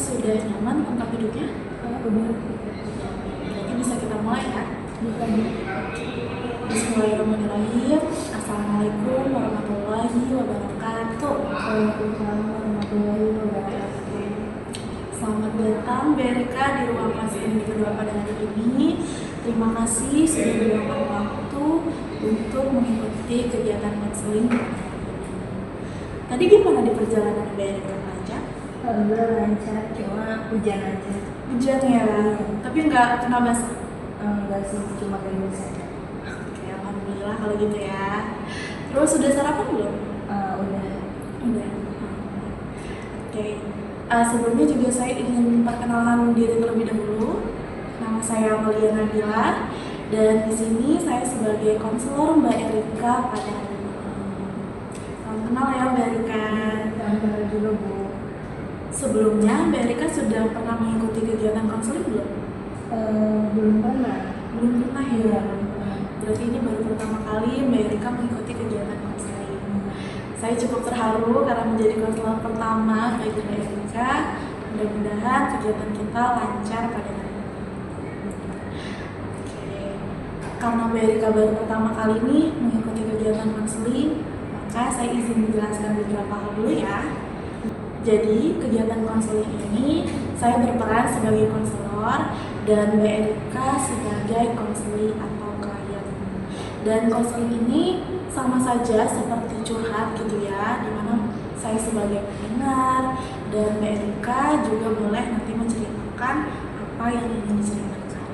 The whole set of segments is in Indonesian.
sudah nyaman tempat duduknya? Udah. Berarti bisa kita mulai ya? Bisa. Bismillahirrahmanirrahim. Assalamualaikum warahmatullahi wabarakatuh. Waalaikumsalam warahmatullahi wabarakatuh. Selamat datang BRK di ruang kelas ini kedua pada hari ini. Terima kasih sudah meluangkan waktu untuk mengikuti kegiatan konseling. Tadi gimana di perjalanan BRK aja? Alhamdulillah lancar, cuma hujan aja. Hujan ya, tapi nggak kena basah. Enggak sih, cuma gerimis aja. Oke, alhamdulillah kalau gitu ya. Terus sudah sarapan belum? Udah. Udah. Oke. Sebelumnya juga saya ingin perkenalkan diri terlebih dahulu. Nama saya Amalia Nabila dan di sini saya sebagai konselor Mbak Erika pada hari ini. Salam kenal ya Mbak Erika. Salam juga Bu. Sebelumnya Mbak Erika sudah pernah mengikuti kegiatan konseling belum? Belum pernah. Belum pernah ya. Iya. Berarti ini baru pertama kali Mbak Erika mengikuti kegiatan konseling. Saya cukup terharu karena menjadi konselor pertama bagi Mbak Erika. Mudah-mudahan kegiatan kita lancar pada hari ini. Oke. Karena Mbak Erika baru pertama kali ini mengikuti kegiatan konseling, maka saya izin menjelaskan beberapa hal dulu ya. Jadi, kegiatan konseling ini saya berperan sebagai konselor dan Mbak Erika sebagai konseling atau klien. Dan konseling ini sama saja seperti curhat gitu ya, dimana saya sebagai pendengar dan Mbak Erika juga boleh nanti menceritakan apa yang ingin diceritakan.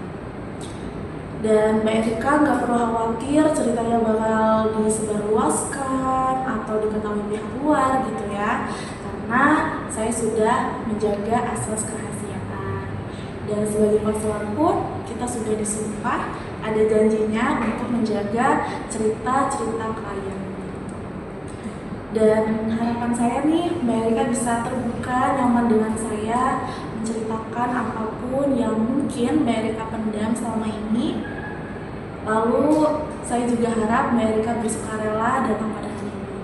Dan Mbak Erika nggak perlu khawatir ceritanya bakal disebarluaskan atau diketahui pihak luar gitu ya, karena saya sudah menjaga asas kerahasiaan. Dan sebagai konselor pun kita sudah disumpah, ada janjinya untuk menjaga cerita-cerita klien. Dan harapan saya nih, Mbak Erika bisa terbuka, nyaman dengan saya, menceritakan apapun yang mungkin Mbak Erika pendam selama ini. Lalu saya juga harap Mbak Erika bersukarela datang pada hari ini.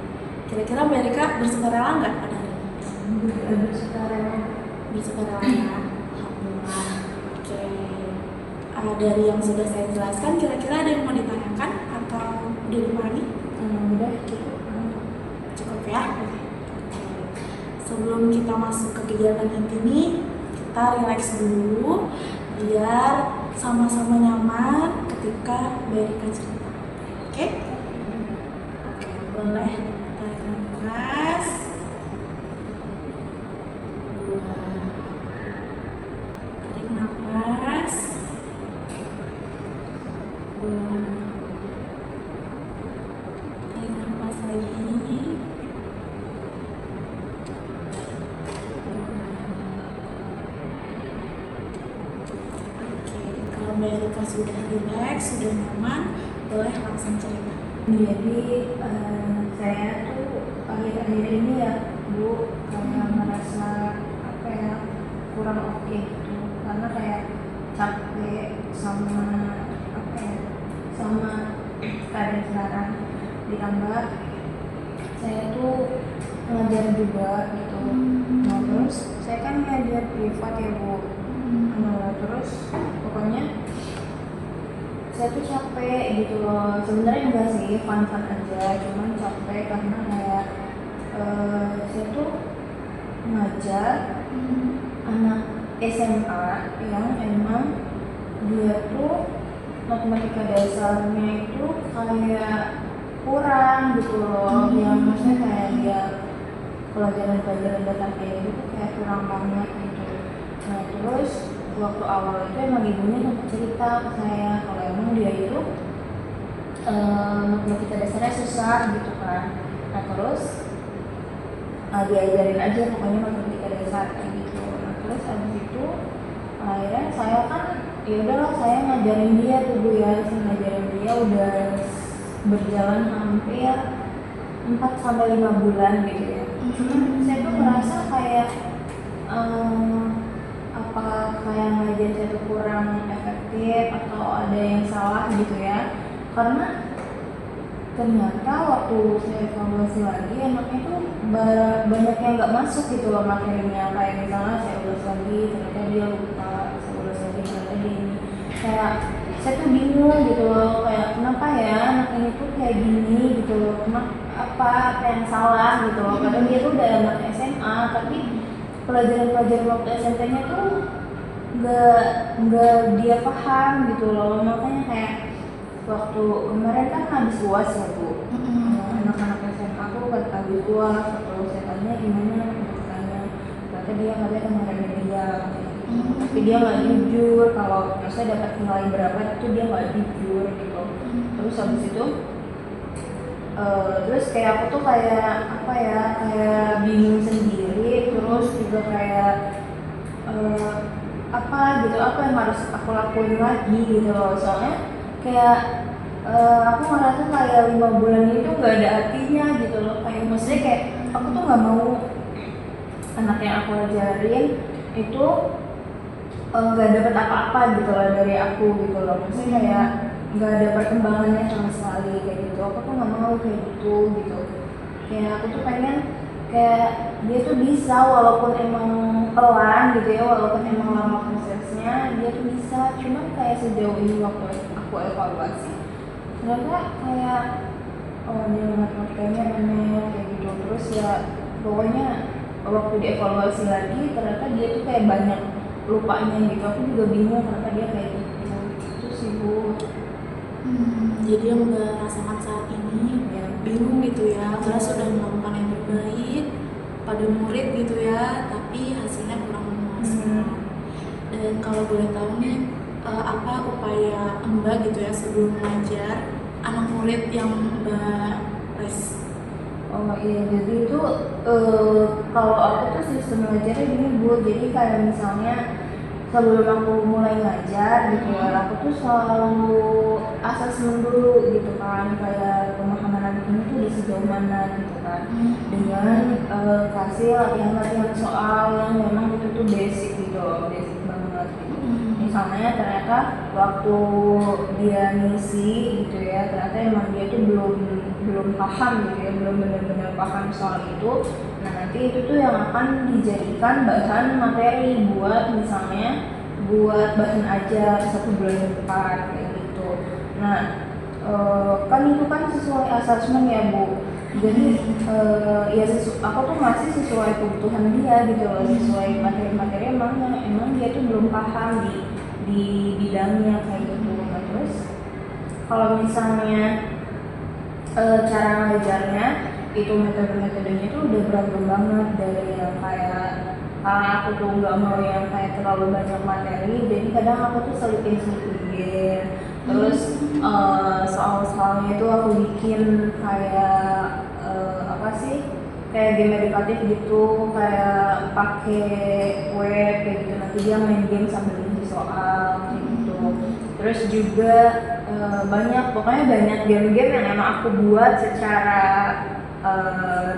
Kira-kira Mbak Erika bersukarela nggak pada hari ini? Bersukarela. Bersukarela ya. Alhamdulillah. Oke. Dari yang sudah saya jelaskan, kira-kira ada yang mau ditanyakan atau udah dipahami? Udah cukup. Cukup ya. Sebelum kita masuk ke kegiatan inti nih, kita relax dulu biar sama-sama nyaman ketika Mbak Erika cerita. Oke? Oke, boleh tarik nafas. Tarik nafas. Tarik nafas lagi. Kalau Mbak Erika sudah relax, sudah nyaman, boleh langsung cerita. Jadi saya tuh akhir-akhir ini ya Bu kayak merasa apa ya kurang oke gitu, karena kayak capek sama apa ya sama keadaan sekarang, ditambah saya tuh ngajar juga gitu. Nah terus saya kan ngajar privat ya Bu. Nah terus pokoknya saya tuh capek gitu loh. Sebenarnya enggak sih, fun-fun aja, cuman capek karena kayak saya tuh ngajar anak SMA yang emang dia tuh matematika dasarnya itu kayak kurang gitu loh. Yang maksudnya kayak dia pelajaran-pelajaran data kayak gitu kayak kurang banget gitu. Nah terus waktu awal itu emang ibunya sempat cerita ke saya kalau emang dia itu matematika dasarnya susah gitu kan. Nah terus diajarin aja pokoknya matematika dasar kayak gitu. Nah terus abis itu akhirnya saya kan ya udahlah saya ngajarin dia tuh Bu ya. Saya ngajarin dia udah berjalan hampir 4-5 bulan gitu ya. Saya tuh merasa kayak apa kayak ngajar saya tuh kurang efektif atau ada yang salah gitu ya, karena ternyata waktu saya evaluasi lagi anaknya tuh banyak yang nggak masuk gitu loh materinya. Kayak misalnya saya ulas lagi ternyata dia lupa, saya ulas lagi ternyata dia ini kayak saya tuh bingung gitu loh, kayak kenapa ya anak ini tuh kayak gini gitu loh, apa yang salah gitu loh. Padahal dia tuh udah anak SMA tapi pelajaran-pelajaran waktu SMP-nya tuh nggak dia paham gitu loh. Makanya kayak waktu kemarin kan habis UAS ya Bu, anak-anak SMA tuh kan habis UAS, atau saya tanya gimana katanya, ternyata dia katanya kena remedial tapi dia nggak jujur kalau saya dapat nilai berapa itu dia nggak jujur gitu. Terus habis itu terus kayak aku tuh kayak apa ya, kayak bingung sendiri, terus juga kayak apa gitu, apa yang harus aku lakuin lagi gitu loh. Soalnya kayak aku ngerasa kayak 5 bulan itu nggak ada artinya gitu loh. Kayak maksudnya kayak aku tuh nggak mau anak yang aku ajarin itu nggak dapat apa-apa gitu loh dari aku gitu loh. Maksudnya kayak nggak ada perkembangannya sama sekali kayak gitu. Aku tuh nggak mau kayak gitu gitu. Kayak aku tuh pengen kayak dia tuh bisa walaupun emang pelan gitu ya, walaupun emang lama prosesnya dia tuh bisa. Cuma kayak sejauh ini waktu aku evaluasi ternyata kayak dia matematikanya aneh kayak gitu. Terus ya pokoknya waktu dievaluasi lagi ternyata dia tuh kayak banyak lupanya gitu. Aku juga bingung kenapa dia kayak gitu. Itu sih Bu. Jadi yang Mbak rasakan saat ini Ya. bingung gitu ya, karena sudah melakukan yang terbaik pada murid gitu ya, tapi hasilnya kurang memuaskan. Dan kalau boleh tahu nih, apa upaya Mbak gitu ya sebelum mengajar anak murid yang Mbak tes? Oh iya, jadi itu kalau aku tuh sistem ngajarnya gini Bu. Jadi kayak misalnya sebelum aku mulai ngajar gitu ya, aku tuh selalu asesmen dulu gitu kan, kayak pemahaman anak ini tuh di sejauh mana gitu kan, dengan kasih latihan-latihan soal yang memang itu tuh basic gitu loh, basic banget gitu. Misalnya ternyata waktu dia ngisi gitu ya, ternyata emang dia tuh belum paham gitu ya, belum benar-benar paham soal itu. Nah nanti itu tuh yang akan dijadikan bahan materi buat misalnya buat bahan ajar 1 bulan ke depan kayak gitu. Nah kan itu kan sesuai asesmen ya Bu. Jadi ya aku tuh ngasih sesuai kebutuhan dia gitu loh, sesuai materi-materi emang dia tuh belum paham di bidangnya kayak gitu. Nah terus kalau misalnya cara ngajarnya itu metode-metodenya tuh udah beragam banget, dari yang kayak aku tuh nggak mau yang kayak terlalu banyak materi, jadi kadang aku tuh selipin game. Terus soal-soalnya itu aku bikin kayak apa sih, kayak game edukatif gitu, kayak pakai web kayak gitu, nanti dia main game sambil ngisi soal kayak gitu. Terus juga pokoknya banyak game-game yang emang aku buat secara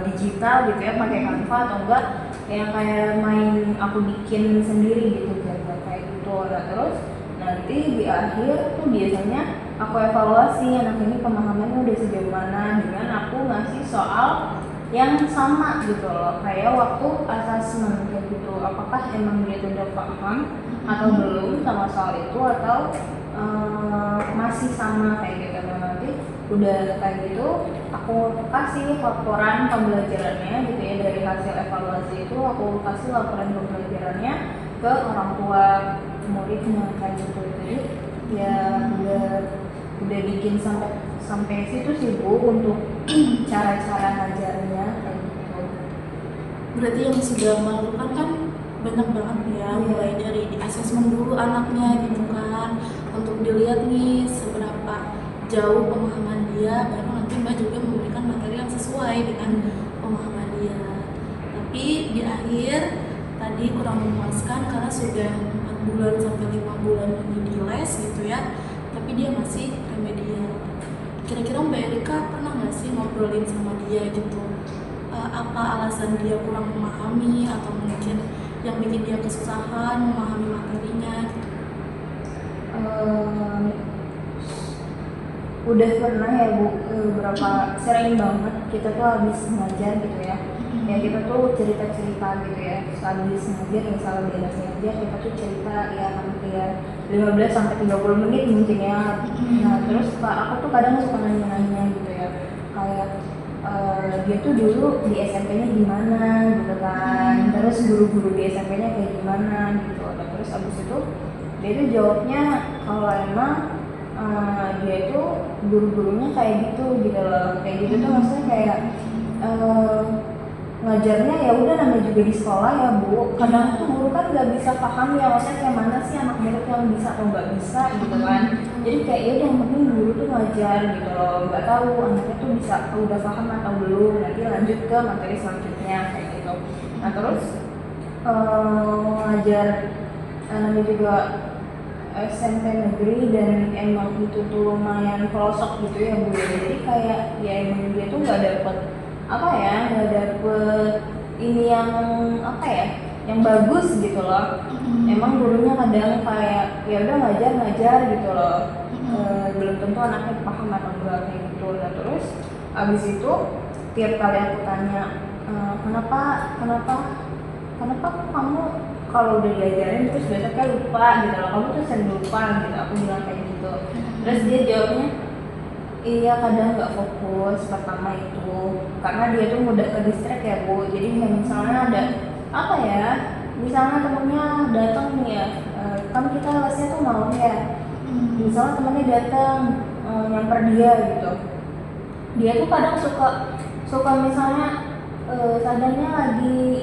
digital gitu ya, pakai Canva atau enggak yang kayak main aku bikin sendiri gitu, game kayak gitu. Nah terus nanti di akhir tuh biasanya aku evaluasi anak ini pemahamannya udah sejauh mana dengan aku ngasih soal yang sama gitu loh, kayak waktu asesmen kayak gitu, apakah emang dia udah paham atau belum sama soal itu, atau masih sama kayak gitu. Nah nanti udah kayak gitu aku kasih laporan pembelajarannya gitu ya, dari hasil evaluasi itu aku kasih laporan pembelajarannya ke orang tua muridnya kayak gitu. Jadi ya udah bikin sampai situ sih Bu untuk cara-cara ngajarnya kayak gitu. Berarti yang sudah melakukan kan banyak banget ya, mulai dari di asesmen dulu anaknya gitu kan, untuk dilihat nih seberapa jauh pemahaman dia, baru nanti Mbak juga memberikan materi yang sesuai dengan pemahaman dia. Tapi di akhir tadi kurang memuaskan karena sudah 4 bulan sampai 5 bulan ini di les gitu ya, tapi dia masih remedial. Kira-kira Mbak Erika pernah nggak sih ngobrolin sama dia gitu, apa alasan dia kurang memahami atau mungkin yang bikin dia kesusahan memahami materinya gitu? udah pernah ya Bu, berapa sering banget kita tuh habis ngajar gitu ya. Ya kita tuh cerita-cerita gitu ya, habis ngajar misalnya beres ngajar kita tuh cerita ya hampir 15 sampai 30 menit mungkin ya. Nah terus aku tuh kadang suka nanya-nanya gitu ya, kayak dia tuh dulu di SMP-nya gimana gitu kan, terus guru-guru di SMP-nya kayak gimana gitu. Nah, terus abis itu dia tuh jawabnya kalau emang dia itu guru-gurunya kayak gitu gitu loh, kayak gitu tuh maksudnya kayak ngajarnya ya udah namanya juga di sekolah ya Bu, kadang tuh guru kan nggak bisa paham ya maksudnya kayak mana sih anak murid yang bisa atau nggak bisa gitu kan. Jadi kayak ya udah yang penting guru tuh ngajar gitu loh, nggak tahu anaknya tuh bisa udah paham atau belum, nanti lanjut ke materi selanjutnya kayak gitu. Nah terus ngajar namanya juga SMP negeri dan emang itu tuh lumayan pelosok gitu ya Bu, jadi kayak ya emang dia tuh nggak dapet apa ya, nggak dapet ini yang apa ya, yang bagus gitu loh. Emang gurunya kadang kayak ya udah ngajar gitu loh, belum tentu anaknya paham atau enggak kayak gitu. Nah terus abis itu tiap kali aku tanya kenapa kok kamu kalau udah diajarin terus besoknya lupa gitu loh, kamu tuh sering lupa gitu, aku bilang kayak gitu. Terus dia jawabnya, iya kadang nggak fokus pertama itu karena dia tuh mudah ke distract ya Bu. Jadi misalnya ada apa ya, misalnya temennya datang nih ya, kan kita lesnya tuh malam ya, misalnya temennya datang nyamper dia gitu, dia tuh kadang suka misalnya sadarnya lagi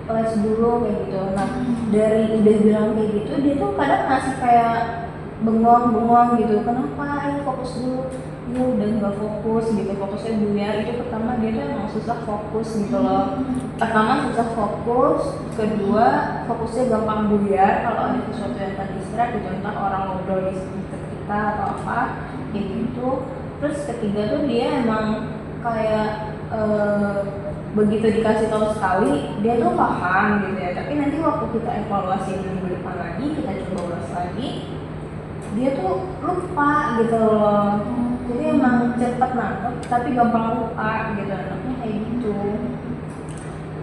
les dulu kayak gitu. Nah dari udah bilang kayak gitu dia tuh kadang masih kayak bengong gitu, kenapa ayo fokus dulu, ya udah nggak fokus gitu, fokusnya buyar. Itu pertama dia tuh emang susah fokus gitu loh, pertama susah fokus, kedua fokusnya gampang buyar kalau ada sesuatu yang terdistract gitu, entah orang ngobrol di sekitar kita atau apa kayak gitu. Terus ketiga tuh dia emang kayak begitu dikasih tahu sekali dia tuh paham gitu ya, tapi nanti waktu kita evaluasi minggu depan lagi, kita coba ulas lagi, dia tuh lupa gitu loh. Jadi emang cepet nangkep tapi gampang lupa gitu, anaknya kayak gitu.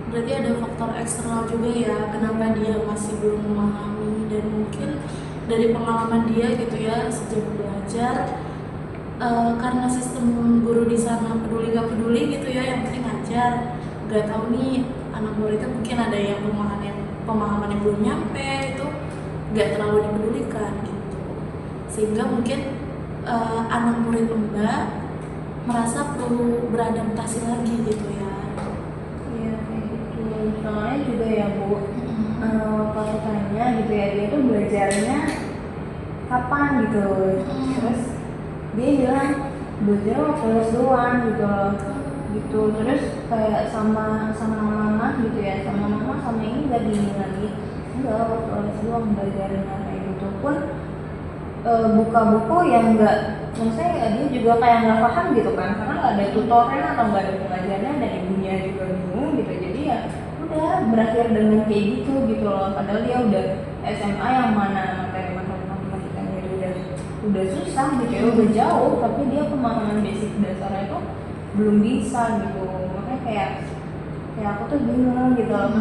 Berarti ada faktor eksternal juga ya kenapa dia masih belum memahami, dan mungkin dari pengalaman dia gitu ya sejak belajar, karena sistem guru di sana peduli gak peduli gitu ya, yang penting ngajar, gak tahu nih anak muridnya mungkin ada yang pemahamannya belum nyampe, itu gak terlalu dipedulikan gitu, sehingga mungkin anak murid Mbak merasa perlu beradaptasi lagi gitu ya. Iya kayak gitu. Soalnya juga ya Bu, kalau tanya gitu ya, dia tuh belajarnya kapan gitu, terus dia bilang belajar waktu les doang gitu loh gitu. Terus kayak sama mama gitu ya, sama mama sama ini gak diinin lagi, enggak waktu les doang belajarnya kayak gitu. Pun buka buku yang enggak, maksudnya dia juga kayak nggak paham gitu kan, karena nggak ada tutornya atau nggak ada pengajarnya, dan ibunya juga bingung gitu. Jadi ya udah berakhir dengan kayak gitu loh, padahal dia udah SMA yang mana materi matematikanya udah susah gitu ya, udah jauh, tapi dia pemahaman basic dasarnya itu belum bisa gitu. Makanya kayak aku tuh bingung gitu loh,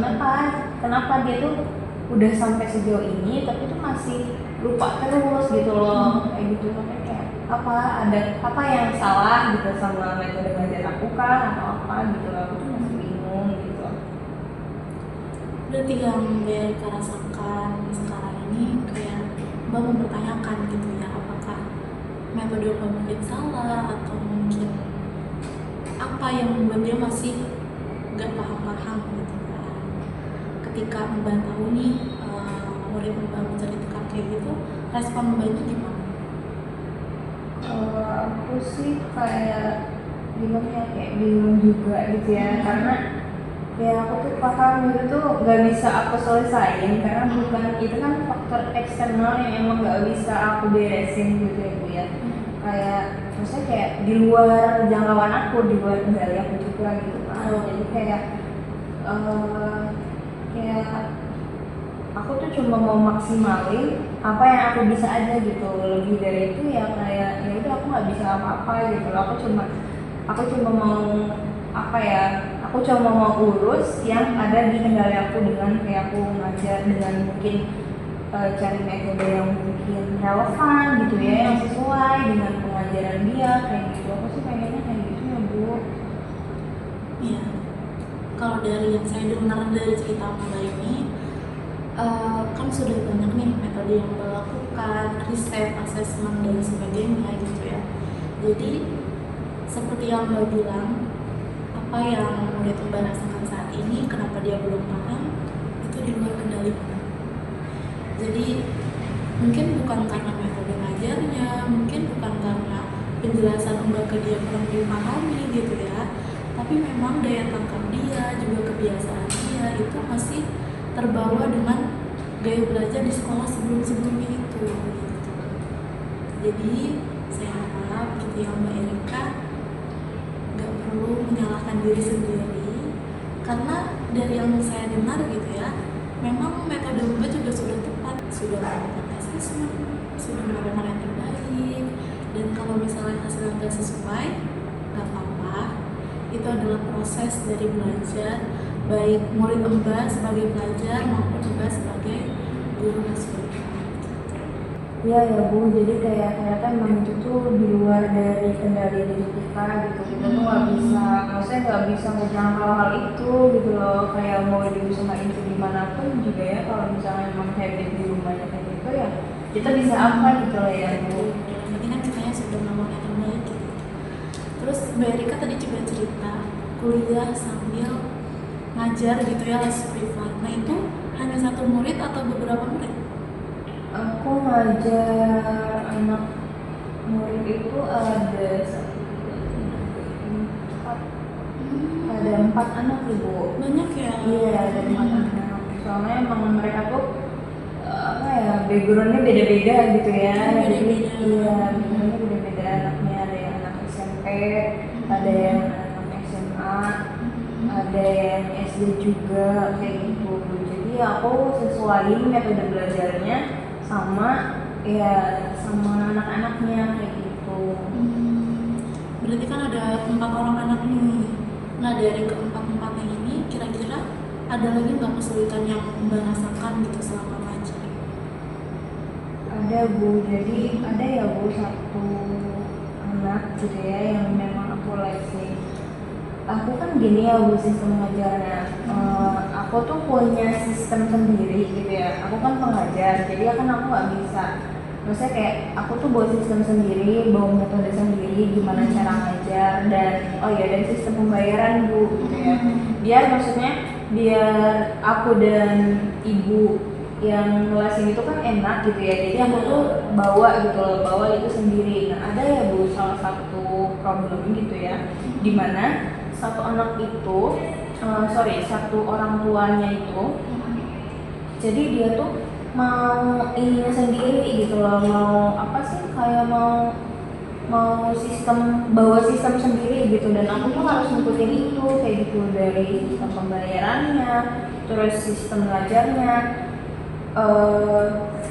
kenapa dia tuh udah sampai sejauh ini tapi tuh masih lupa terus gitu loh kayak gitu. Makanya kayak ada apa yang salah gitu sama metode belajar aku kah atau apa gitu loh, aku tuh masih bingung gitu. Berarti yang Mbak rasakan sekarang ini kayak Mbak mempertanyakan gitu ya, apakah metode Mbak mungkin salah atau mungkin apa yang membuat dia masih gak paham gitu kan. Ketika Mbak tahu nih murid Mbak menceritakan kayak gitu, respon Mbak itu gimana? Aku sih kayak gimana ya, kayak bingung juga gitu ya, karena ya aku tuh paham itu tuh gak bisa aku selesain karena bukan itu kan faktor eksternal yang emang gak bisa aku beresin gitu ya Bu ya. Kayak maksudnya kayak di luar jangkauan aku, di luar kendali aku juga gitu kan. Jadi kayak aku tuh cuma mau maksimalin apa yang aku bisa aja gitu. Lebih dari itu ya kayak ya udah aku nggak bisa apa-apa gitu. Aku cuma mau apa ya, aku cuma mau urus yang ada di kendali aku dengan kayak aku ngajar dengan mungkin cari metode yang mungkin relevan gitu ya, yang sesuai dengan pengajaran dia kayak gitu. Aku sih pengennya kayak gitu ya Bu. Iya. Kalau dari yang saya dengar dari cerita Mbak ini, kan sudah banyak nih metode yang Mbak lakukan, riset, asesmen dan sebagainya gitu ya. Jadi seperti yang Mbak bilang, apa yang murid Mbak rasakan saat ini, kenapa dia belum paham, itu di luar kendali Mbak. Jadi mungkin bukan karena metode ngajarnya, mungkin bukan karena penjelasan Mbak ke dia kurang dipahami gitu ya, tapi memang daya tangkap dia, juga kebiasaan dia itu masih terbawa dengan gaya belajar di sekolah sebelum-sebelumnya itu gitu. Jadi saya harap gitu ya Mbak Erika nggak perlu menyalahkan diri sendiri, karena dari yang saya dengar gitu ya, memang metode Mbak juga sudah tepat, sudah melakukan asesmen, sudah melakukan yang terbaik, dan kalau misalnya hasilnya nggak sesuai, nggak apa-apa. Itu adalah proses dari belajar, baik murid Mbak sebagai pelajar maupun Mbak sebagai guru SPK. Iya ya Bu, jadi kayak ternyata emang itu tuh di luar dari kendali diri kita gitu. Kita tuh nggak bisa, maksudnya nggak bisa menjangkau hal itu gitu loh. Kayak mau diusahain segimanapun juga ya, kalau misalnya emang habit di rumahnya kayak gitu ya, kita bisa apa gitu loh ya Bu. Ini kan kitanya sudah melakukan yang terbaik gitu. Terus Mbak Erika tadi juga cerita kuliah sambil ngajar gitu ya, les privat. Nah itu hanya satu murid atau beberapa murid? Aku ngajar anak murid itu ada empat anak Ibu. Banyak ya? Iya, ada 4 anak. Soalnya emang mereka tuh apa ya, backgroundnya beda-beda gitu ya. Jadi iya, backgroundnya beda-beda anaknya. Ada yang anak SMP, ada yang anak SMA, ada yang SD juga kayak gitu. Jadi aku sesuaiin metode belajarnya sama anak-anaknya kayak gitu. Berarti kan ada 4 orang anak nih. Nah dari keempat-empatnya ini kira-kira ada lagi nggak kesulitan yang Mbak rasakan gitu selama ngajar? Ada Bu, jadi ada ya Bu satu anak gitu ya yang memang aku lesi. Aku kan gini ya Bu sistem ngajarnya. Aku tuh punya sistem sendiri gitu ya. Aku kan pengajar, jadi kan aku nggak bisa. Maksudnya kayak aku tuh bawa sistem sendiri, bawa metode sendiri, gimana cara ngajar dan dan sistem pembayaran Bu gitu ya. Biar aku dan ibu yang ngelasin itu kan enak gitu ya. Jadi aku tuh bawa itu sendiri. Nah ada ya Bu salah satu problem gitu ya, dimana satu orang tuanya itu, jadi dia tuh mau ininya sendiri gitu loh, mau apa sih kayak mau bawa sistem sendiri gitu, dan aku tuh harus ngikutin itu kayak gitu, dari sistem pembayarannya, terus sistem ngajarnya.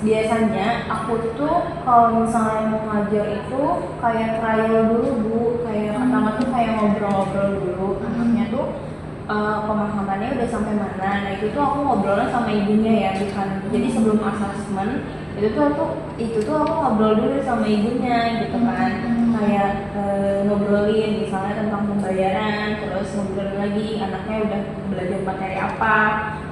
Biasanya aku tuh kalau misalnya mau ngajar itu kayak trial dulu Bu, kayak pertama tuh kayak ngobrol-ngobrol dulu anaknya tuh pemahamannya udah sampai mana. Nah itu tuh aku ngobrolnya sama ibunya ya, bukan jadi sebelum asesmen itu tuh aku ngobrol dulu sama ibunya gitu kan, kayak ngobrolin misalnya tentang pembayaran, terus ngobrolin lagi anaknya udah belajar materi apa,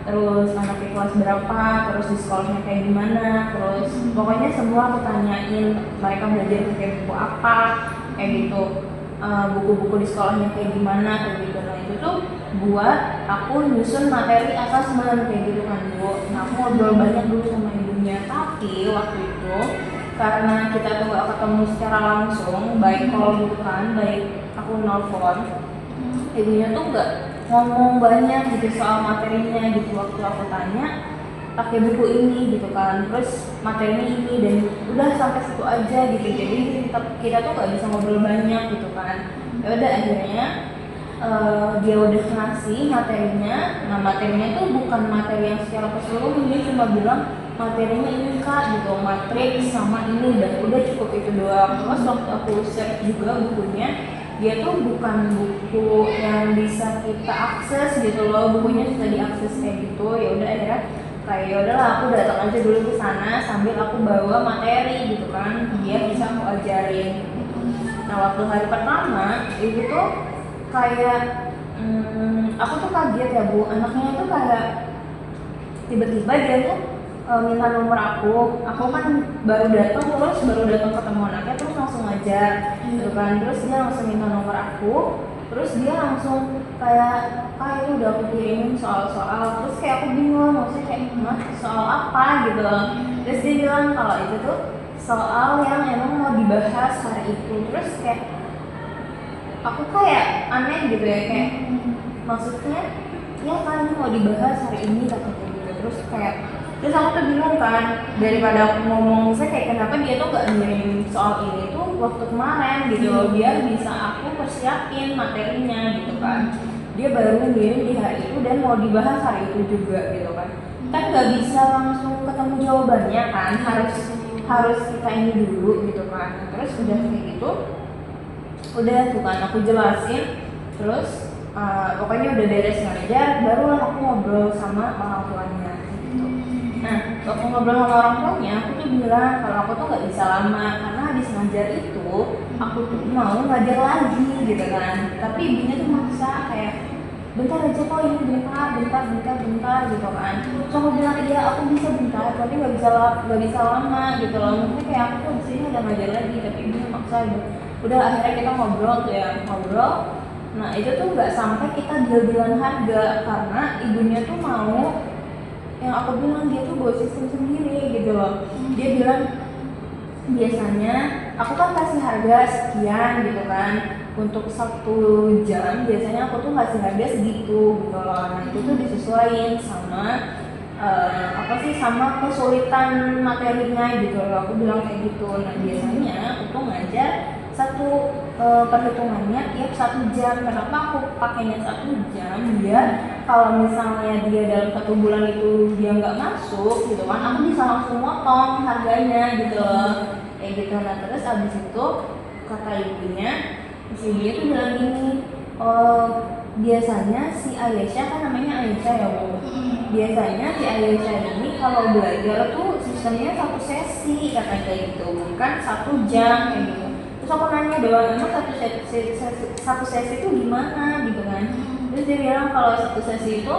terus anaknya kelas berapa, terus di sekolahnya kayak gimana, terus pokoknya semua aku tanyain mereka belajar pakai buku apa kayak gitu, buku-buku di sekolahnya kayak gimana kayak gitu. Nah itu tuh buat aku nyusun materi asesmen kayak gitu kan Bu. Nah aku ngobrol banyak dulu sama ibunya, tapi waktu itu karena kita tuh gak ketemu secara langsung, baik call bukan, baik aku nelfon, ibunya tuh gak ngomong banyak gitu soal materinya gitu. Waktu aku tanya pakai buku ini gitu kan, terus materinya ini, dan udah sampai situ aja gitu. Jadi kita tuh gak bisa ngobrol banyak gitu kan. Ya udah akhirnya dia udah ngasih materinya. Nah materinya itu bukan materi yang secara keseluruhan, dia cuma bilang materinya ini kak gitu, matriks sama ini, dan udah cukup itu doang. Terus waktu aku search juga bukunya, dia tuh bukan buku yang bisa kita akses gitu loh, bukunya bisa diakses kayak gitu. Ya udah akhirnya kayak ya udahlah aku datang aja dulu ke sana sambil aku bawa materi gitu kan, dia bisa aku ajarin. Nah waktu hari pertama itu tuh kayak aku tuh kaget ya bu, anaknya tuh kayak tiba-tiba dia tuh minta nomor aku kan baru datang ketemu anaknya terus langsung ngajar gitu kan, terus dia langsung minta nomor aku, terus dia langsung kayak itu udah aku kirimin soal-soal, terus kayak aku bingung maksudnya kayak soal apa gitu, terus dia bilang kalau itu tuh soal yang emang mau dibahas hari itu. Terus kayak aku kayak aneh gitu ya, kayak maksudnya ya kan ini mau dibahas hari ini katanya gitu. Terus aku tuh bingung kan, daripada aku ngomong saya kayak kenapa dia tuh gak ngirim soal ini tuh waktu kemarin gitu loh, biar bisa aku persiapin materinya gitu kan. Dia baru ngirim di hari itu dan mau dibahas hari itu juga gitu kan gak bisa langsung ketemu jawabannya kan, harus kita ini dulu gitu kan. Terus udah kayak gitu, udah tuh kan aku jelasin, terus pokoknya udah beres ngajar, barulah aku ngobrol sama orang tuanya gitu. Nah waktu ngobrol sama orang tuanya, aku tuh bilang kalau aku tuh gak bisa lama karena habis ngajar itu aku tuh mau ngajar lagi gitu kan, tapi ibunya tuh maksa kayak bentar aja kok ini bentar gitu kan. Terus aku bilang iya aku bisa bentar tapi gak bisa lama gitu loh, maksudnya kayak aku tuh disini udah ngajar lagi tapi ibunya maksa gitu. Udah akhirnya kita ngobrol tuh ya, ngobrol. Nah itu tuh nggak sampai kita deal-dealan harga karena ibunya tuh mau, yang aku bilang dia tuh bawa sistem sendiri gitu loh. Dia bilang biasanya aku kan kasih harga sekian gitu kan, untuk 1 jam biasanya aku tuh kasih harga segitu gitu loh. Nah itu tuh disesuaikan sama sama kesulitan materinya gitu loh, aku bilang kayak gitu. Nah biasanya aku tuh ngajar perhitungannya tiap 1 jam. Kenapa aku pakainya 1 jam? Biar kalau misalnya dia dalam 1 bulan itu dia nggak masuk gitu kan, aku bisa langsung motong harganya gitu loh, kayak gitu. Nah terus abis itu kata ibunya tuh bilang gini, biasanya si Aisyah, kan namanya Aisyah ya bu, biasanya si Aisyah ini kalau belajar tuh sistemnya 1 sesi katanya kayak gitu, bukan 1 jam kayak gitu. Terus aku nanya doang, emang satu sesi itu gimana gitu kan. Terus dia bilang kalau 1 sesi itu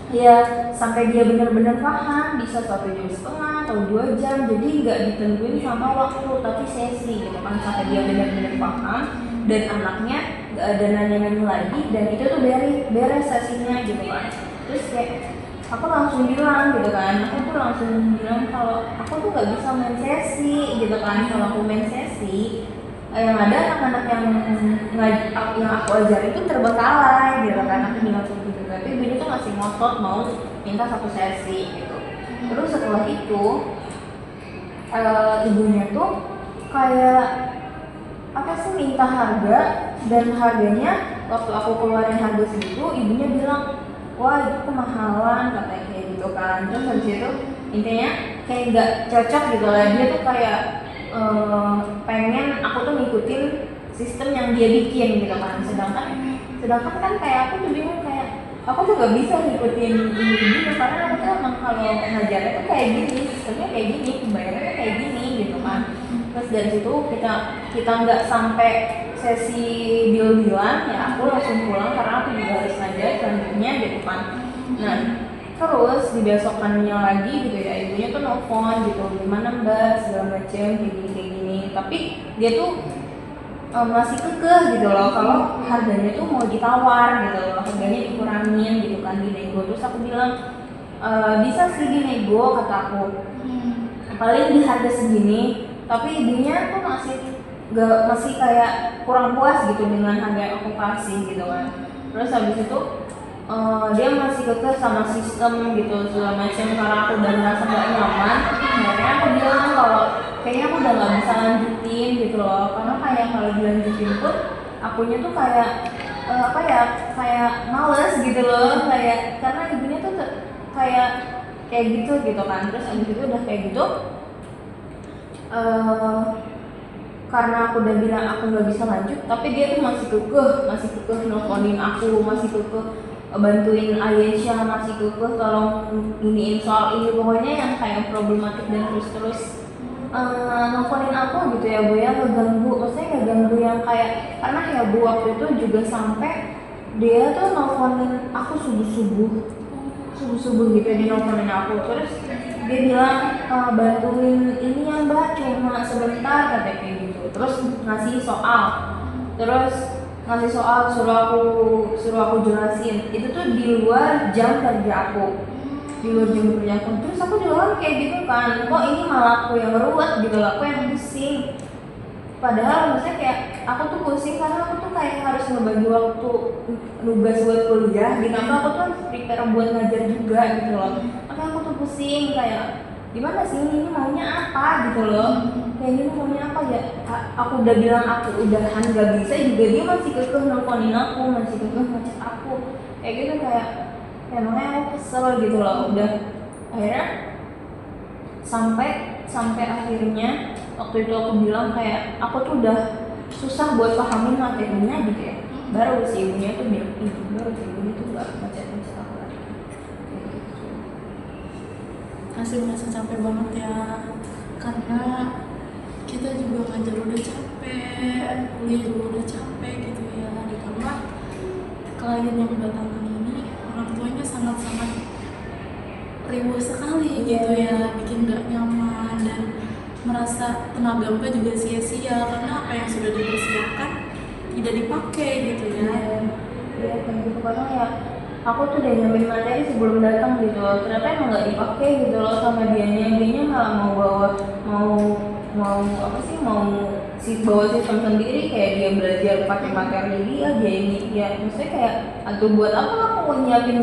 ya sampai dia benar-benar paham bisa 1,5 jam atau 2 jam, jadi nggak ditentuin sama waktu tapi sesi gitu kan, sampai dia benar-benar paham dan anaknya nggak ada nanya-nanya lagi dan itu tuh beres sesinya gitu kan. Terus kayak aku langsung bilang gitu kan, kalau aku tuh nggak bisa main sesi gitu kan. Kalau aku main sesi yang ada anak-anak yang aku ajar itu terbengkalai gitu kan, aku bilang seperti itu. Tapi ibunya tuh masih ngotot mau minta 1 sesi gitu. Terus setelah itu ibunya tuh kayak minta harga, dan harganya waktu aku keluarin harga segitu ibunya bilang wah itu kemahalan katanya kayak gitu kan. Terus habis itu intinya kayak nggak cocok gitu lah, dia tuh kayak pengen aku tuh ngikutin sistem yang dia bikin gitu kan, sedangkan kan kayak aku tuh bingung, kayak aku tuh gak bisa ngikutin ini gitu karena aku tuh emang kalau ngajarnya tuh kayak gini, sistemnya kayak gini, pembayarannya kayak gini gitu kan. Terus dari situ kita nggak sampai sesi deal-dealan ya, aku langsung pulang karena aku juga harus ngajar selanjutnya gitu kan. Nah terus di besokannya lagi gitu ya, ibunya tuh nelfon gitu, gimana mbak segala macem kayak gini, tapi dia tuh masih kekeh gitu loh kalau harganya tuh mau ditawar gitu loh, harganya dikurangin gitu kan, dinego. Terus aku bilang bisa sih dinego kata aku, paling di harga segini. Tapi ibunya tuh masih kayak kurang puas gitu dengan harga yang aku kasih gitu kan. Terus habis itu dia masih kekeh sama sistem gitu segala macam, karena aku udah merasa gak nyaman. Akhirnya aku bilang kalau kayaknya aku udah gak bisa lanjutin gitu loh, karena kayak kalau dilanjutin pun akunya tuh kayak apa ya, kayak males gitu loh, kayak karena ibunya tuh kayak gitu kan. Terus abis itu udah kayak gitu, karena aku udah bilang aku nggak bisa lanjut, tapi dia tuh masih kekeh nelfonin aku, masih kekeh bantuin Aisyah, masih kekeh tolong iniin soal ini, pokoknya yang kayak problematik dan terus nelfonin aku gitu ya Bu ya, ngeganggu, maksudnya ngeganggu yang kayak, karena ya Bu waktu itu juga sampai dia tuh nelfonin aku subuh gitu, dia nelfonin aku, terus dia bilang bantuin ini ya Mbak, cuma sebentar katanya kayak gitu, terus ngasih soal suruh aku jelasin, itu tuh di luar jam kerja aku, terus aku juga kayak gitu kan, kok ini malah aku yang ruwet gitu, aku yang pusing, padahal maksudnya kayak aku tuh pusing karena aku tuh kayak harus ngebagi waktu nugas buat kuliah, ditambah aku tuh harus prepare buat ngajar juga gitu loh, makanya aku tuh pusing kayak gimana sih ini maunya apa gitu loh, kayak ini maunya apa ya, aku udah bilang aku udahan gak bisa juga dia masih kekeh nelfonin aku, masih kekeh ngechat aku kayak gitu, kayak ya makanya aku kesel gitu loh. Udah akhirnya sampai akhirnya waktu itu aku bilang kayak aku tuh udah susah buat pahamin materinya gitu ya, baru si ibunya tuh bilang baru si ibunya tuh gak ngechat aku lagi gitu. Masih merasa capek banget ya, karena kita juga ngajar udah capek, kuliah juga udah capek gitu ya, ditambah klien yang belakangan ini orang tuanya sangat-sangat riuh sekali gitu ya, bikin gak nyaman dan merasa tenaga Mbak juga sia-sia karena apa yang sudah dipersiapkan tidak dipakai gitu ya. Iya kayak gitu, karena ya aku tuh udah nyiapin materi sebelum datang gitu loh, ternyata emang nggak dipakai gitu loh sama dianya malah mau bawa sistem sendiri, kayak dia belajar pakai materi dia ini ya, maksudnya kayak aduh buat apa aku nyiapin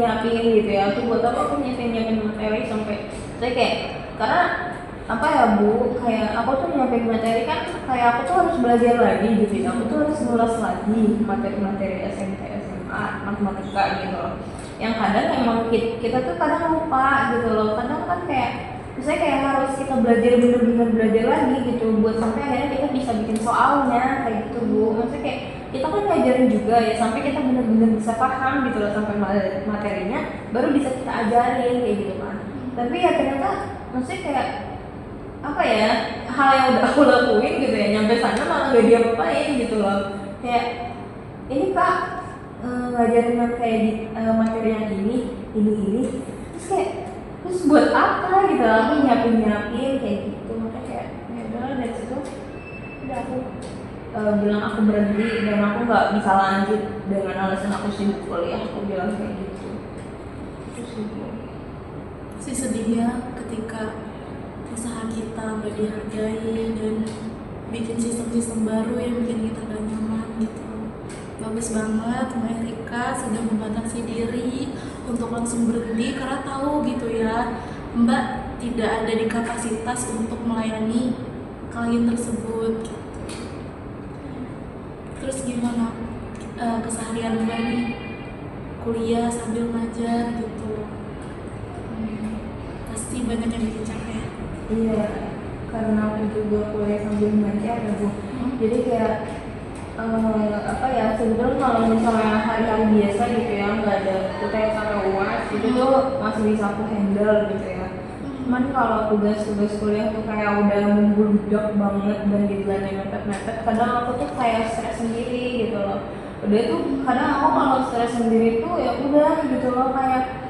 gitu ya, aduh buat apa aku nyiapin materi sampai saya kayak, karena apa ya Bu, kayak aku tuh nyiapin materi kan kayak aku tuh harus belajar lagi gitu ya, aku tuh harus ngulas lagi materi SMP SMA matematika gitu loh, yang kadang emang kita tuh kadang lupa gitu loh, kadang kan kayak misalnya kayak harus kita bener-bener belajar lagi gitu buat sampai akhirnya kita bisa bikin soalnya kayak gitu Bu, maksudnya kayak kita kan ngajarin juga ya sampai kita bener-bener bisa paham gitu loh, sampai materinya baru bisa kita ajarin kayak gitu kan, tapi ya ternyata maksudnya kayak apa ya, hal yang udah aku lakuin gitu ya, nyampe sana malah gak diapain gitu loh, kayak ini Kak ngajarin yang kayak di materi yang ini terus kayak terus buat apa gitu, aku nyiapin kayak gitu, makanya kayak ya udah dari situ udah aku bilang aku berhenti dan aku nggak bisa lanjut dengan alasan aku sibuk kuliah, aku bilang kayak gitu. Terus Si sedihnya ketika usaha kita nggak dihargai dan bikin sistem-sistem baru yang bikin kita gak nyaman gitu. Bagus banget Mbak Erika sudah membatasi diri untuk langsung berhenti karena tahu gitu ya Mbak tidak ada di kapasitas untuk melayani klien tersebut gitu. Terus gimana keseharian Mbak nih kuliah sambil ngajar gitu? Pasti banyak yang bikin capek. Iya, karena aku juga kuliah sambil ngajar ya Bu, jadi kayak apa ya, sebetulnya kalau misalnya hari-hari biasa gitu ya nggak ada UTS atau UAS itu tuh masih bisa aku handle gitu ya, cuman kalau tugas-tugas kuliah tuh kayak udah membludak banget dan deadline mepet-mepet, kadang aku tuh kayak stres sendiri gitu loh, udah tuh kadang aku kalau stres sendiri tuh ya udah gitu loh, kayak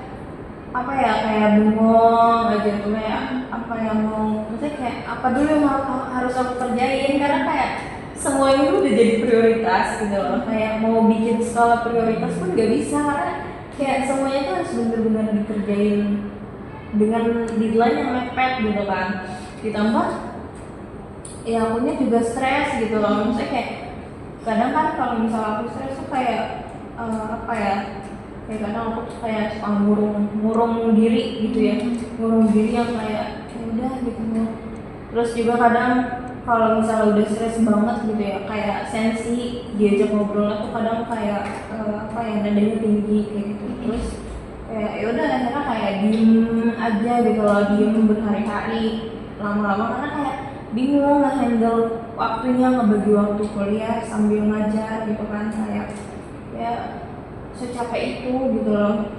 apa ya, kayak bengong aja tuh, kayak apa yang mau, maksudnya kayak apa dulu yang harus aku kerjain, karena kayak semua itu udah jadi prioritas gitu loh, kayak mau bikin skala prioritas pun gak bisa karena kayak semuanya tuh harus bener-bener dikerjain dengan deadline yang mepet gitu kan, ditambah ya akunya juga stres gitu loh, maksudnya kayak kadang kan kalau misalnya aku stres tuh kayak apa ya, kayak kadang aku tuh kayak suka ngurung diri gitu ya, ngurung diri yang kayak ya udah gitu. Terus juga kadang kalau misalnya udah stres banget gitu ya, kayak sensi diajak ngobrol tuh kadang kayak apa ya, nadanya tinggi kayak gitu. Terus kayak ya udah akhirnya kayak diem aja gitu loh, diem berhari-hari lama-lama karena kayak bingung nge-handle waktunya, ngebagi waktu kuliah sambil ngajar gitu kan, kayak ya secapek itu gitu loh.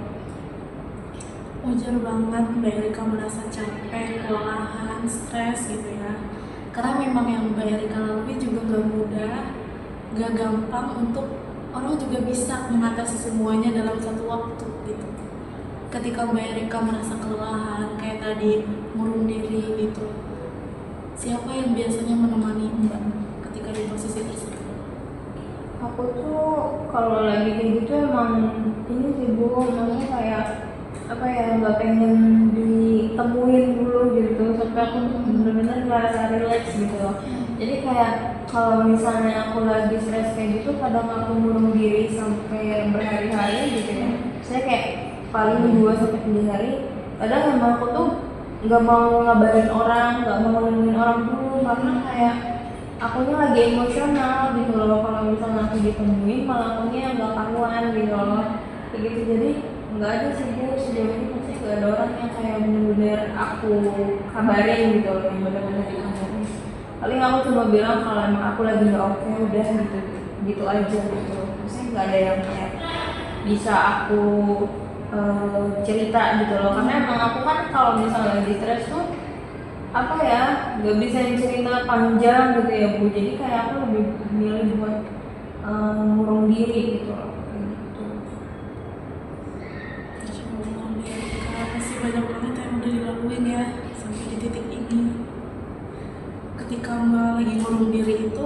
Wajar banget Mbak Erika merasa capek, kelelahan, stres gitu ya. Karena memang yang Mbak Erika lalui juga gak mudah, gak gampang untuk orang juga bisa mengatasi semuanya dalam satu waktu gitu. Ketika Mbak Erika merasa kelelahan, kayak tadi ngurung diri gitu, siapa yang biasanya menemani Mbak ketika di posisi tersebut? Aku tuh kalau lagi kayak gitu emang ini sih Bu, namanya kayak apa ya, nggak pengen ditemuin dulu gitu sampai aku bener-bener ngerasa relax gitu loh. Jadi kayak kalau misalnya aku lagi stres kayak gitu, kadang aku ngurung diri sampai berhari-hari gitu ya. Saya kayak paling 2 sampai 3 hari. Kadang emang aku tuh nggak mau ngabarin orang, nggak mau nemuin orang dulu karena kayak akunya lagi emosional gitu loh. Kalau misalnya aku ditemuin malah akunya nggak karuan gitu loh, kayak gitu. Jadi nggak ada sih Bu, sejauh ini pasti nggak ada orang yang kayak bener-bener aku kabarin gitu loh, yang bener-bener dikabarin. Paling aku cuma bilang kalau emang aku lagi nggak oke, udah gitu gitu aja gitu. Maksudnya nggak ada yang kayak bisa aku cerita gitu loh, karena emang aku kan kalau misalnya lagi stres tuh apa ya, nggak bisa yang cerita panjang gitu ya Bu. Jadi kayak aku lebih milih buat ngurung diri gitu loh, kayak gitu. Masih banyak banget yang udah dilaluin ya sampai di titik ini. Ketika Mbak lagi ngurung diri itu,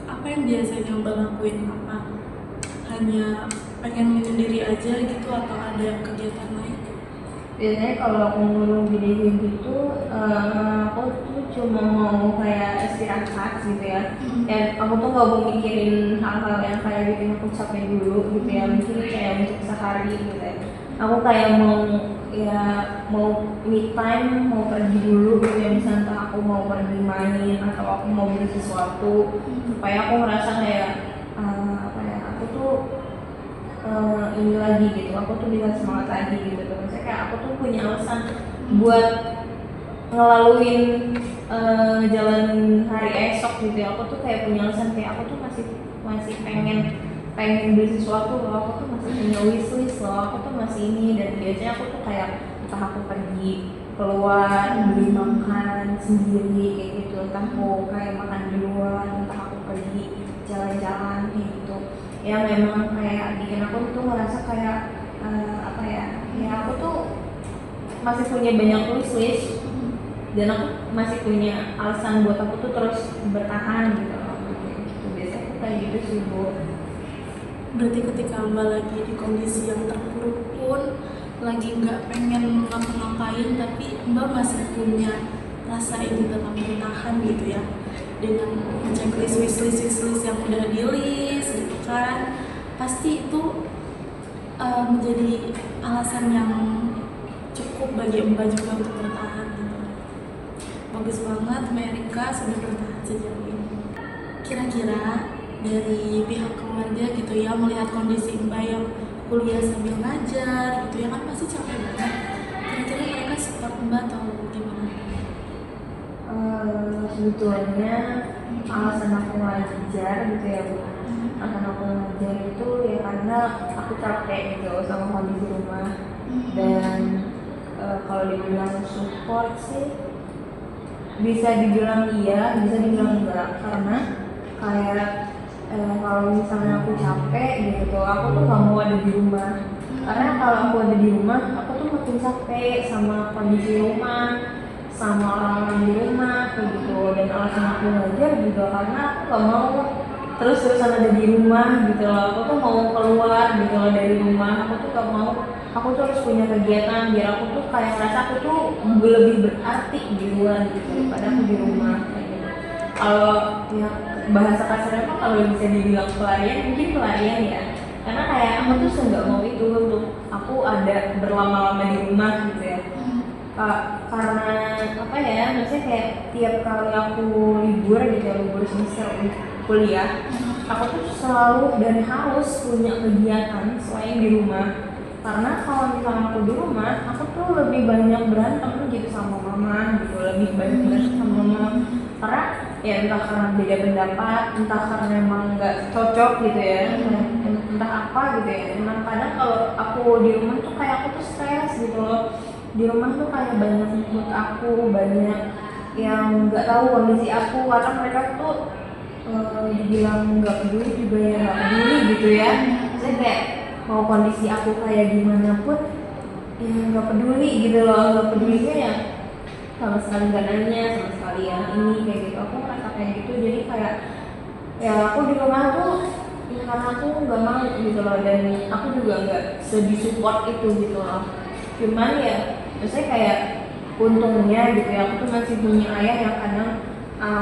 apa yang biasanya Mbak lakuin? Apa hanya pengen menyendiri aja gitu atau ada kegiatan lain? Biasanya kalau aku ngurung diri kayak gitu, aku tuh cuma mau kayak istirahat gitu ya. Dan aku tuh nggak mau mikirin hal-hal yang kayak bikin aku capek dulu gitu ya. Mungkin kayak untuk sehari gitu ya. Aku kayak mau ya mau me time, mau pergi dulu gitu ya. Misalnya entah aku mau pergi main atau aku mau beli sesuatu supaya aku ngerasa kayak apa ya, aku tuh ini lagi gitu, aku tuh bisa semangat lagi gitu. Maksudnya kayak aku tuh punya alasan buat ngelaluin jalan hari esok gitu ya. Aku tuh kayak punya alasan, kayak aku tuh masih pengen beli sesuatu loh, aku tuh masih punya wishlist loh, aku tuh masih ini. Dan biasanya aku tuh kayak entah aku pergi keluar beli makan sendiri kayak gitu, entah aku kayak makan di luar, entah aku pergi jalan-jalan kayak gitu. Ya memang kayak bikin aku tuh ngerasa kayak apa ya, ya aku tuh masih punya banyak wishlist dan aku masih punya alasan buat aku tuh terus bertahan gitu loh. Gitu. Biasanya aku kayak gitu sih Bu. Berarti ketika Mbak lagi di kondisi yang terpuruk pun, lagi nggak pengen ngapa-ngapain, tapi Mbak masih punya rasa ingin tetap bertahan gitu ya, dengan checklist wishlist yang udah di list gitu kan, pasti itu menjadi alasan yang cukup bagi Mbak juga untuk bertahan gitu. Bagus banget Mbak Erika sudah bertahan sejauh ini. Kira-kira dari pihak keluarga gitu ya, melihat kondisi Mbak yang kuliah sambil ngajar gitu ya kan pasti capek banget, kira-kira mereka support Mbak atau gimana? Sebetulnya alasan aku ngajar gitu ya Bu, alasan aku ngajar itu ya karena aku capek gitu sama kondisi rumah. Dan kalau dibilang support sih bisa dibilang iya, bisa dibilang enggak, karena kayak kalau misalnya aku capek gitu, aku tuh nggak mau ada di rumah. Karena kalau aku ada di rumah, aku tuh makin capek sama kondisi rumah, sama orang-orang di rumah kayak gitu. Dan alasan aku ngajar juga karena aku nggak mau terus-terusan ada di rumah gitu loh. Aku tuh mau keluar gitu loh dari rumah. Aku tuh nggak mau, aku tuh harus punya kegiatan biar aku tuh kayak ngerasa aku tuh lebih berarti di luar gitu daripada aku di rumah kayak gitu. Kalau ya bahasa kasarnya mah kalau bisa dibilang pelarian, mungkin pelarian ya. Karena kayak aku tuh nggak mau itu untuk aku ada berlama-lama di rumah gitu ya. karena apa ya, maksudnya kayak tiap kali aku libur gitu ya, libur semester kuliah, aku tuh selalu dan harus punya kegiatan selain di rumah. Karena kalau misalnya aku di rumah, aku tuh lebih banyak berantem gitu sama mama gitu, lebih banyak berantem sama mama. Karena ya entah karena beda pendapat, entah karena emang nggak cocok gitu ya, entah apa gitu ya. Emang kadang kalau aku di rumah tuh kayak aku tuh stres gitu loh. Di rumah tuh kayak banyak ikut aku, banyak yang nggak tahu kondisi aku, karena mereka tuh dibilang nggak peduli juga ya nggak peduli gitu ya. Saya kayak mau kondisi aku kayak gimana pun ya nggak peduli gitu loh, nggak pedulinya ya sama sekali nggak nanya, sama sekali ya ini kayak gitu. Aku merasa kayak gitu, jadi kayak ya aku di rumah tuh ya karena aku nggak mau gitu loh, dan aku juga nggak sedih support itu gitu loh. Cuman ya maksudnya kayak untungnya gitu ya, aku tuh masih punya ayah yang kadang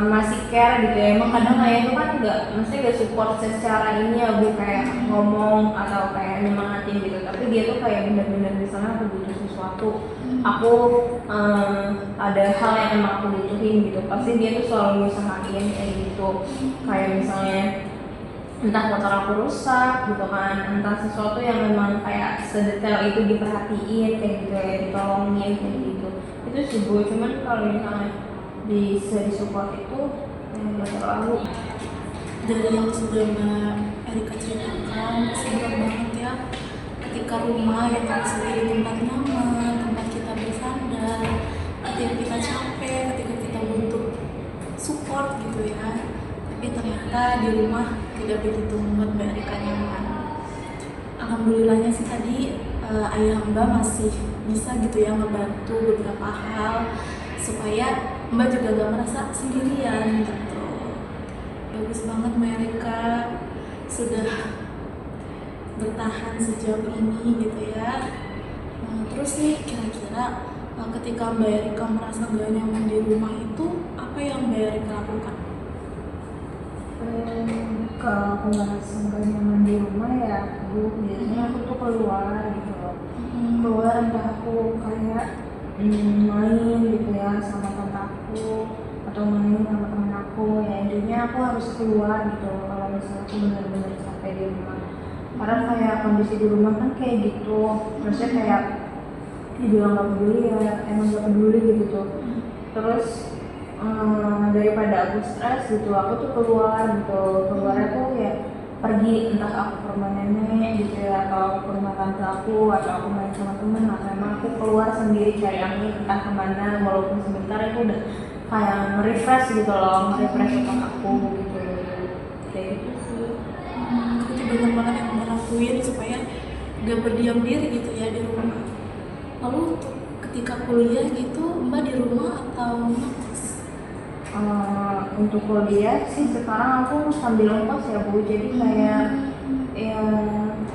masih care gitu ya. Emang kadang ayah itu kan maksudnya nggak support secara ini ya bu, kayak ngomong atau kayak nyemangatin gitu, tapi dia tuh kayak bener-bener misalnya aku butuh sesuatu, aku ada hal yang emang aku butuhin gitu, pasti dia tuh selalu usahain kayak gitu. Kayak misalnya entah motor aku rusak gitu kan, entah sesuatu yang memang kayak sedetail itu diperhatiin kayak gitu ya, ditolongin kayak gitu. Itu sih bu. Cuman kalau misalnya bisa disupport itu nggak terlalu. Dari yang sudah Mbak Erika ceritakan, sebelum banget ya, ketika rumah yang harus jadi tempat nyaman, tempat kita bersandar, ketika kita capek, ketika kita butuh support gitu ya, tapi ternyata di rumah tidak begitu membuat Mbak Erika nyaman. Alhamdulillahnya sih tadi ayah Mbak masih bisa gitu ya ngebantu beberapa hal supaya Mbak juga gak merasa sendirian gitu. Bagus banget Mbak Erika sudah bertahan sejauh ini gitu ya. Terus nih kira-kira ketika Mbak Erika merasa gak nyaman di rumah itu, apa yang Mbak Erika lakukan? Kalau aku ngerasa nggak nyaman di rumah ya aku biasanya aku tuh keluar gitu loh. Keluar entah aku kayak main gitu ya sama tante aku, atau main sama temen aku, ya intinya aku harus keluar gitu kalau misalnya aku benar-benar capek di rumah. Karena kayak kondisi di rumah kan kayak gitu, maksudnya kayak dibilang nggak peduli ya emang nggak peduli gitu tuh. Terus daripada aku stres gitu, aku tuh keluar gitu. Keluarnya tuh ya pergi, entah aku ke rumah nenek gitu ya, atau aku ke rumah tante aku, atau aku main sama temen, atau emang aku keluar sendiri cari angin entah kemana, walaupun sebentar itu udah kayak nge-refresh gitu loh, nge-refresh otak aku gitu. Kayak gitu sih. Itu benar banget yang Mbak lakuin supaya gak berdiam diri gitu ya di rumah. Lalu ketika kuliah gitu, Mbak di rumah atau ngekos? Untuk kuliah sih sekarang aku sambil ngekos ya bu, jadi kayak ya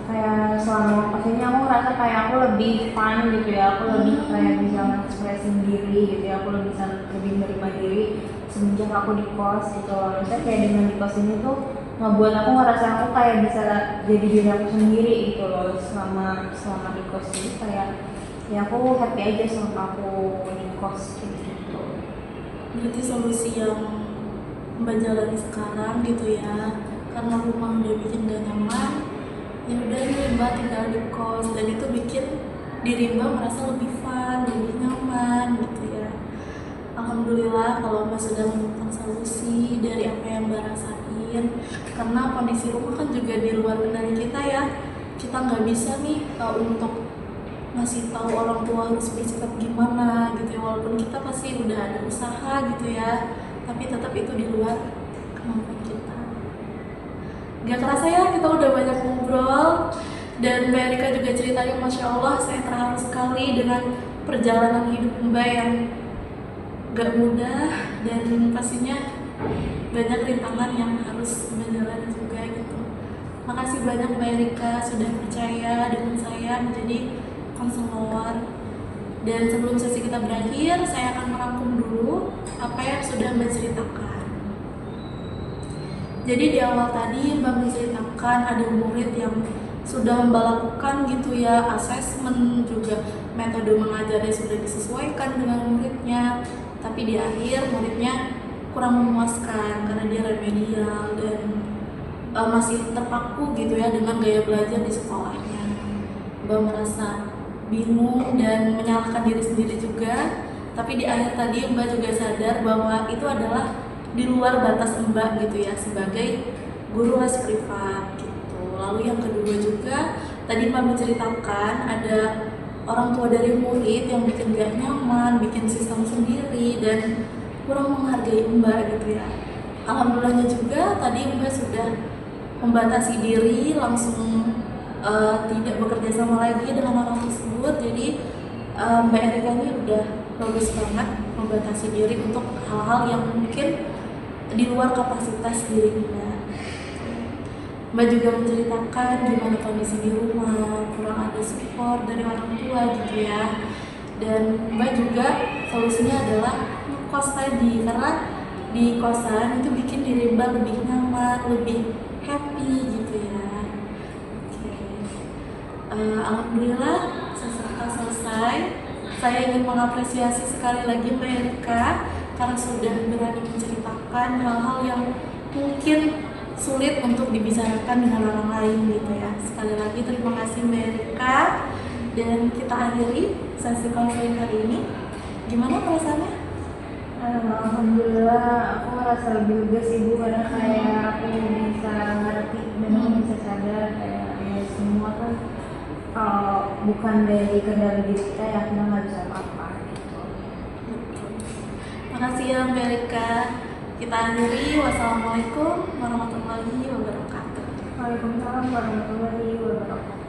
kayak selama ngekos ini aku ngerasa kayak aku lebih fun gitu ya, aku lebih kayak bisa nge-expressin diri gitu ya, aku lebih bisa lebih menerima diri semenjak aku di kos gitu loh. Misalnya kayak dengan di kos ini tuh ngebuat aku ngerasa aku kayak bisa jadi diri aku sendiri gitu loh selama di kos ini. Kayak ya aku happy aja sama aku di kos gitu. Berarti solusi yang Mbak jalani sekarang gitu ya, karena rumah udah bikin gak nyaman, ya udah nih Mbak tinggal di kos, dan itu bikin diri Mbak merasa lebih fun, lebih nyaman gitu ya. Alhamdulillah kalau Mbak sudah menemukan solusi dari apa yang Mbak rasain, karena kondisi rumah kan juga di luar kendali kita ya. Kita nggak bisa nih untuk ngasih tahu orang tua harus bersikap gimana gitu ya, walaupun kita pasti udah ada usaha gitu ya, tapi tetap itu di luar kemampuan kita. Gak kerasa ya kita udah banyak ngobrol, dan Mbak Erika juga ceritanya Masya Allah, saya terharu sekali dengan perjalanan hidup Mbak yang gak mudah, dan pastinya banyak rintangan yang harus Mbak jalani juga gitu. Makasih banyak Mbak Erika sudah percaya dengan saya menjadi konselor. Dan sebelum sesi kita berakhir, saya akan merangkum dulu apa yang sudah Mbak ceritakan. Jadi di awal tadi Mbak menceritakan ada murid yang sudah Mbak lakukan gitu ya, asesmen juga metode mengajarnya sudah disesuaikan dengan muridnya, tapi di akhir muridnya kurang memuaskan karena dia remedial dan masih terpaku gitu ya dengan gaya belajar di sekolahnya. Mbak merasa bingung dan menyalahkan diri sendiri juga, tapi di akhir tadi Mbak juga sadar bahwa itu adalah di luar batas Mbak gitu ya sebagai guru les privat gitu. Lalu yang kedua juga tadi Mbak menceritakan ada orang tua dari murid yang bikin gak nyaman, bikin sistem sendiri dan kurang menghargai Mbak gitu ya. Alhamdulillahnya juga tadi Mbak sudah membatasi diri, langsung tidak bekerja sama lagi dengan orang tersebut. Jadi Mbak Erika ini udah bagus banget membatasi diri untuk hal-hal yang mungkin di luar kapasitas diri Mbak. Mbak juga menceritakan gimana kondisi di rumah, kurang ada support dari orang tua gitu ya. Dan Mbak juga solusinya adalah ngekos tadi, karena di kosan itu bikin diri Mbak lebih nyaman, lebih happy gitu ya. Oke. Alhamdulillah selesai. Saya ingin mengapresiasi sekali lagi Mbak Erika karena sudah berani menceritakan hal-hal yang mungkin sulit untuk dibicarakan dengan orang lain gitu ya. Sekali lagi terima kasih Mbak Erika, dan kita akhiri sesi konseling hari ini. Gimana perasaannya? Alhamdulillah, aku merasa lebih lega sih Bu, karena kayak aku bisa ngerti dan aku bisa sadar kayak ya semua kan kalau bukan dari kendali diri kita ya kita nggak bisa apa-apa gitu. Makasih ya Mbak Erika. Kita akhiri. Wassalamualaikum warahmatullahi wabarakatuh. Waalaikumsalam warahmatullahi wabarakatuh.